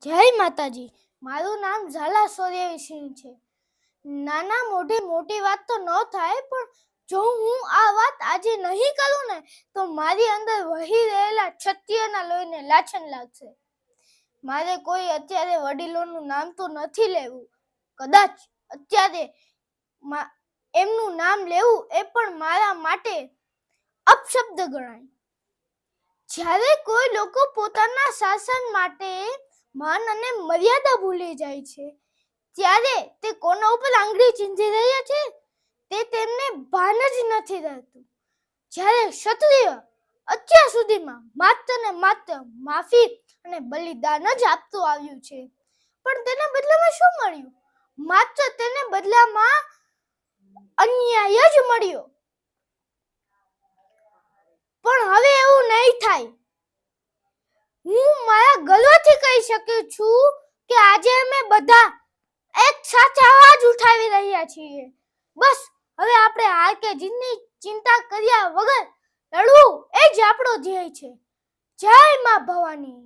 જય માતાજી. મારું નામ ઝાલા સૂર્યસિંહ છે. નાના મોઢે મોટી વાત તો ન થાય, પણ જો હું આ વાત આજે નહીં કરું ને તો મારી અંદર વહી રહેલા ક્ષત્રિયના લોહીને લાછન લાગશે. મારે કોઈ અત્યારે વડીલોનું નામ તો નથી લેવું. કદાચ અત્યારે એમનું નામ લેવું એ પણ મારા માટે અપશબ્દ ગણાય. જ્યારે કોઈ લોકો પોતાના શાસન માટે માન અને મર્યાદા ભૂલી જાય છે, ત્યારે તે કોના ઉપર આંગળી ચીંધી રહ્યા છે તે તેમને ભાન જ નથી રહેતું. જ્યારે ક્ષત્રિય અત્યાર સુધીમાં માત્ર ને માત્ર માફી અને બલિદાન જ આપતું આવ્યું છે, પણ તેના બદલામાં શું મળ્યું? માત્ર તેને બદલામાં અન્યાય જ મળ્યો. પણ હવે એવું નહીં થાય. હું મારા ગર્વથી કહી શકું છું કે આજે અમે બધા એક સાથે અવાજ ઉઠાવી રહ્યા છીએ. બસ હવે આપણે હાર કે જીતની ચિંતા કર્યા વગર લડવું એ જ આપણો ધ્યેય છે. જય માં ભવાની.